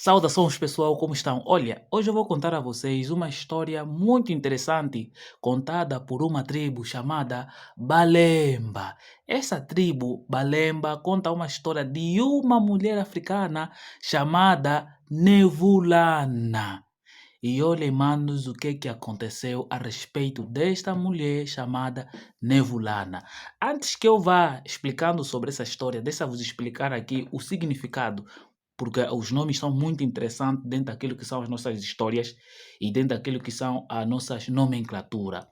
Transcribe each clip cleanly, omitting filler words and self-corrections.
Saudações pessoal, como estão? Olha, hoje eu vou contar a vocês uma história muito interessante contada por uma tribo chamada Balemba. Essa tribo, Balemba, conta uma história de uma mulher africana chamada Nevulana. E olhem, manos, o que aconteceu a respeito desta mulher chamada Nevulana. Antes que eu vá explicando sobre essa história, deixa-vos explicar aqui o significado, porque os nomes são muito interessantes dentro daquilo que são as nossas histórias e dentro daquilo que são as nossas nomenclatura.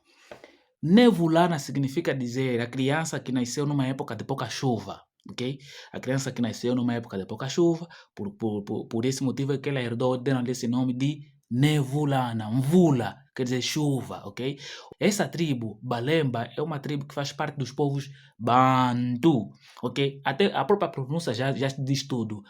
Nevulana significa dizer a criança que nasceu numa época de pouca chuva, ok? A criança que nasceu numa época de pouca chuva, por esse motivo é que ela herdou, deram esse nome de Nevulana, Mvula, quer dizer chuva, ok? Essa tribo, Balemba, é uma tribo que faz parte dos povos Bantu, ok? Até a própria pronúncia já diz tudo.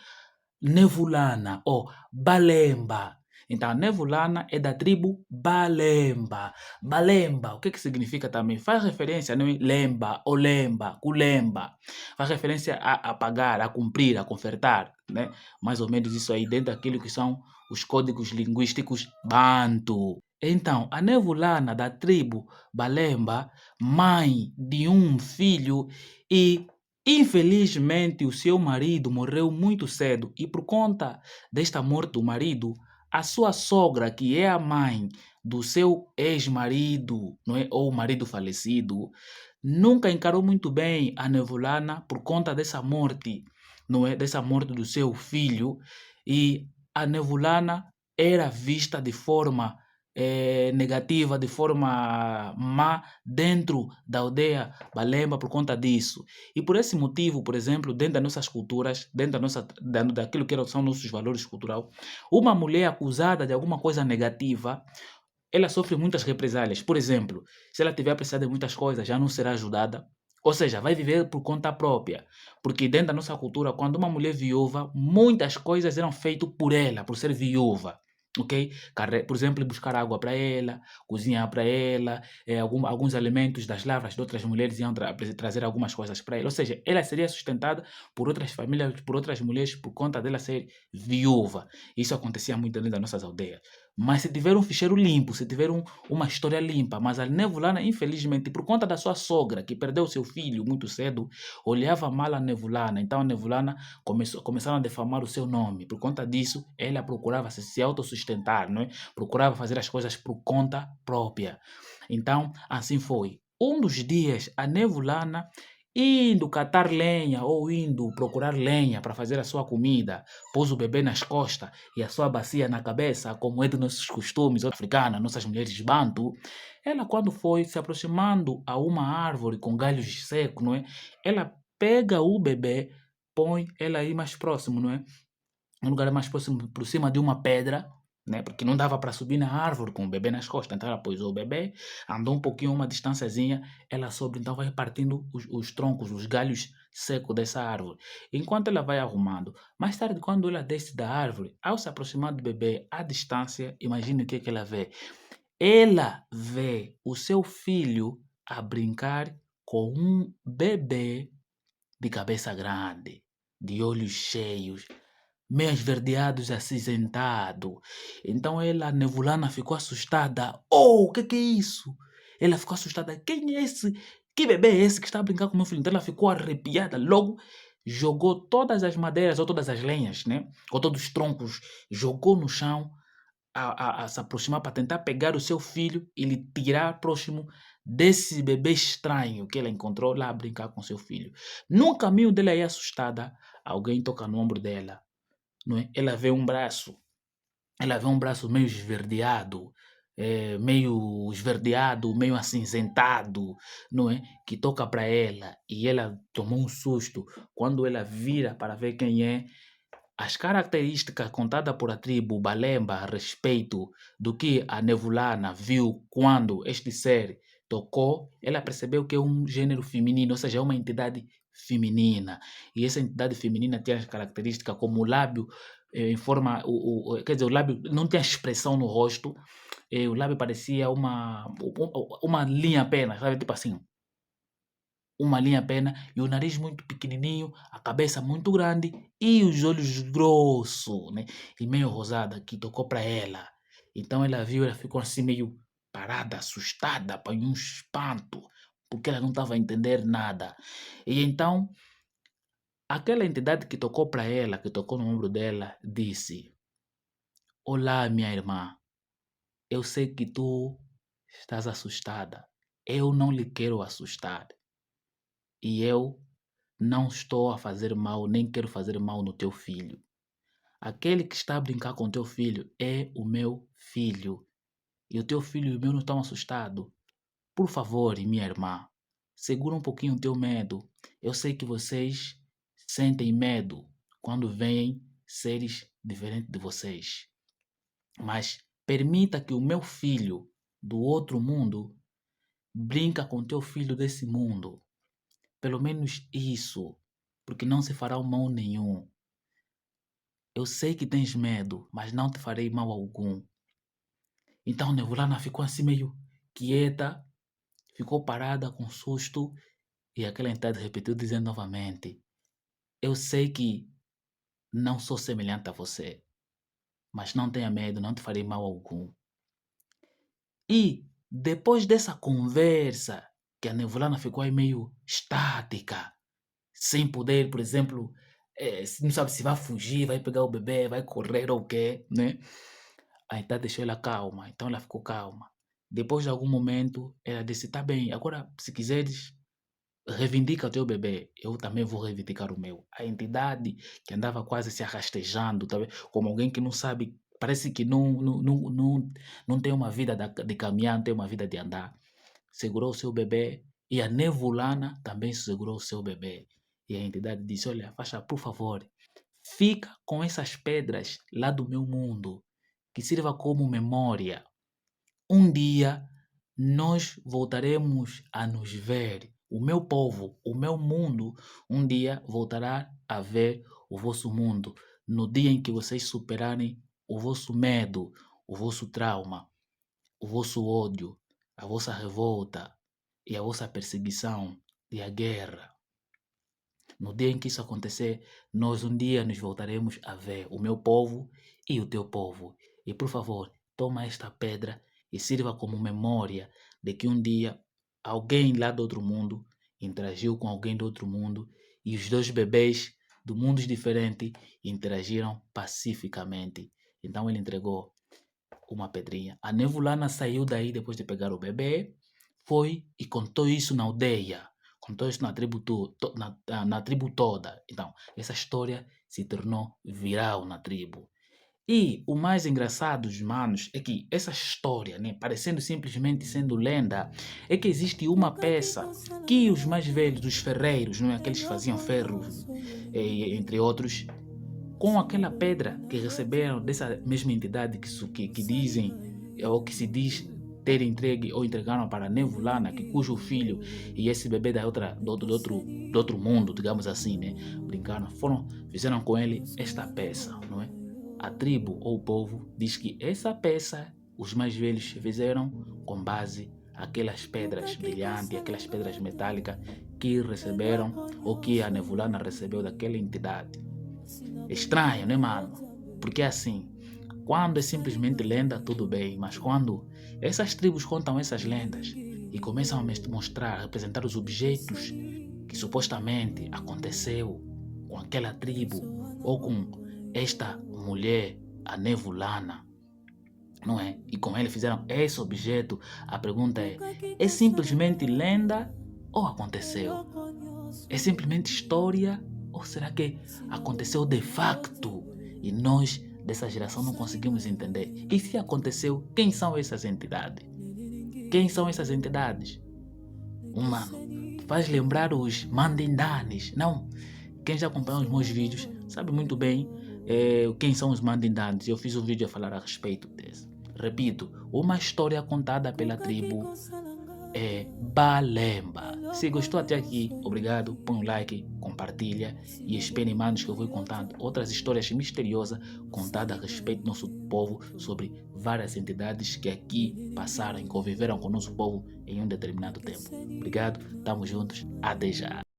Nevulana ou Balemba. Então, a Nevulana é da tribo Balemba. Balemba, o que significa também? Faz referência, não é? Lemba, ou lemba, culemba. Faz referência a pagar, a cumprir, a consertar, né? Mais ou menos isso aí, dentro daquilo que são os códigos linguísticos Bantu. Então, a Nevulana da tribo Balemba, mãe de um filho e infelizmente, o seu marido morreu muito cedo e por conta desta morte do marido, a sua sogra, que é a mãe do seu ex-marido, não é? Ou marido falecido, nunca encarou muito bem a Nevulana por conta dessa morte, não é? Dessa morte do seu filho, e a Nevulana era vista de forma negativa, de forma má dentro da aldeia Balemba por conta disso. E por esse motivo, por exemplo, dentro das nossas culturas, dentro daquilo que são nossos valores culturais, uma mulher acusada de alguma coisa negativa, ela sofre muitas represálias. Por exemplo, se ela tiver apressada em muitas coisas, já não será ajudada. Ou seja, vai viver por conta própria. Porque dentro da nossa cultura, quando uma mulher viúva, muitas coisas eram feitas por ela, por ser viúva. Ok? Por exemplo, buscar água para ela, cozinhar para ela, alguns alimentos das lavras de outras mulheres iam trazer algumas coisas para ela. Ou seja, ela seria sustentada por outras famílias, por outras mulheres, por conta dela ser viúva. Isso acontecia muito dentro das nossas aldeias. Mas se tiver um ficheiro limpo, se tiver uma história limpa, mas a Nevulana, infelizmente, por conta da sua sogra, que perdeu seu filho muito cedo, olhava mal a Nevulana. Então a Nevulana começaram a defamar o seu nome. Por conta disso, ela procurava se autossustentar, não é? Procurava fazer as coisas por conta própria. Então, assim foi. Um dos dias, a Nevulana indo catar lenha ou indo procurar lenha para fazer a sua comida, pôs o bebê nas costas e a sua bacia na cabeça, como é dos nossos costumes africanos, nossas mulheres bantu. Ela, quando foi se aproximando a uma árvore com galhos secos, não é? Ela pega o bebê, põe ela aí mais próximo, não é? Um lugar mais próximo, por cima de uma pedra, né? Porque não dava para subir na árvore com o bebê nas costas. Então ela pôs o bebê, andou um pouquinho, uma distânciazinha, ela sobe, então vai partindo os troncos, os galhos secos dessa árvore. Enquanto ela vai arrumando. Mais tarde, quando ela desce da árvore, ao se aproximar do bebê à distância, imagine o que ela vê. Ela vê o seu filho a brincar com um bebê de cabeça grande, de olhos cheios, meio esverdeados, acinzentado. Então ela, Nevulana, ficou assustada. Oh, o que é isso? Ela ficou assustada. Quem é esse? Que bebê é esse que está a brincar com meu filho? Então ela ficou arrepiada. Logo jogou todas as madeiras ou todas as lenhas, né? Ou todos os troncos, jogou no chão a se aproximar para tentar pegar o seu filho e lhe tirar próximo desse bebê estranho que ela encontrou lá a brincar com seu filho. No caminho dela aí assustada, alguém toca no ombro dela, não é? Ela vê um braço meio esverdeado, meio acinzentado, não é? Que toca para ela e ela tomou um susto. Quando ela vira para ver quem é, as características contadas por a tribo Balemba a respeito do que a Nevulana viu quando este ser tocou, ela percebeu que é um gênero feminino, ou seja, é uma entidade feminina. E essa entidade feminina tem as características como o lábio em forma, quer dizer, o lábio não tem expressão no rosto, o lábio parecia uma linha apenas, sabe? Tipo assim, uma linha apenas, e o nariz muito pequenininho, a cabeça muito grande e os olhos grossos, né? E meio rosada, que tocou para ela. Então ela viu, ela ficou assim meio parada, assustada, apanhou um espanto, porque ela não estava a entender nada. E então, aquela entidade que tocou para ela, que tocou no ombro dela, disse: Olá, minha irmã, eu sei que tu estás assustada. Eu não lhe quero assustar. E eu não estou a fazer mal, nem quero fazer mal no teu filho. Aquele que está a brincar com teu filho é o meu filho. E o teu filho e o meu não estão assustados. Por favor, minha irmã, segura um pouquinho o teu medo. Eu sei que vocês sentem medo quando veem seres diferentes de vocês. Mas permita que o meu filho do outro mundo brinca com teu filho desse mundo. Pelo menos isso, porque não se fará mal nenhum. Eu sei que tens medo, mas não te farei mal algum. Então Nevulana ficou assim meio quieta, ficou parada com susto e aquela entidade repetiu dizendo novamente: Eu sei que não sou semelhante a você, mas não tenha medo, não te farei mal algum. E depois dessa conversa, que a Nevulana ficou aí meio estática, sem poder, por exemplo, não sabe se vai fugir, vai pegar o bebê, vai correr ou o quê, né? A entidade deixou ela calma, então ela ficou calma. Depois de algum momento, ela disse: Tá bem, agora se quiseres, reivindica o teu bebê, eu também vou reivindicar o meu. A entidade que andava quase se arrastejando, tá vendo? Como alguém que não sabe, parece que não tem uma vida de caminhar, não tem uma vida de andar. Segurou o seu bebê e a Nevulana também segurou o seu bebê. E a entidade disse: Olha, faixa, por favor, fica com essas pedras lá do meu mundo, que sirva como memória. Um dia nós voltaremos a nos ver. O meu povo, o meu mundo, um dia voltará a ver o vosso mundo. No dia em que vocês superarem o vosso medo, o vosso trauma, o vosso ódio, a vossa revolta e a vossa perseguição e a guerra. No dia em que isso acontecer, nós um dia nos voltaremos a ver, o meu povo e o teu povo. E por favor, toma esta pedra e sirva como memória de que um dia alguém lá do outro mundo interagiu com alguém do outro mundo e os dois bebês de mundos diferentes interagiram pacificamente. Então ele entregou uma pedrinha. A Nevulana saiu daí depois de pegar o bebê, foi e contou isso na aldeia, contou isso na tribo, na tribo toda. Então, essa história se tornou viral na tribo. E o mais engraçado, dos manos, é que essa história, né, parecendo simplesmente sendo lenda, é que existe uma peça que os mais velhos, os ferreiros, não é, aqueles que faziam ferro, entre outros, com aquela pedra que receberam dessa mesma entidade que dizem, ou que se diz ter entregue ou entregaram para Nevulana, que cujo filho e esse bebê do outro mundo, digamos assim, né? Brincaram, fizeram com ele esta peça, não é? A tribo ou o povo diz que essa peça os mais velhos fizeram com base aquelas pedras brilhantes, aquelas pedras metálicas que receberam ou que a Nevulana recebeu daquela entidade. Estranho, né, mano? Porque assim, quando é simplesmente lenda, tudo bem, mas quando essas tribos contam essas lendas e começam a mostrar, a representar os objetos que supostamente aconteceu com aquela tribo ou com esta mulher, a Nevulana, não é? E com ele fizeram esse objeto, a pergunta é simplesmente lenda ou aconteceu? É simplesmente história ou será que aconteceu de facto e nós dessa geração não conseguimos entender? E se aconteceu, quem são essas entidades? Quem são essas entidades? Mano, faz lembrar os Mandindanes, não? Quem já acompanhou os meus vídeos sabe muito bem quem são os Mandindanes. Eu fiz um vídeo a falar a respeito desse. Repito, uma história contada pela tribo é Balemba. Se gostou até aqui, obrigado, põe um like, compartilha e espere mais que eu vou contando outras histórias misteriosas contadas a respeito do nosso povo sobre várias entidades que aqui passaram e conviveram com o nosso povo em um determinado tempo. Obrigado, estamos juntos, até já.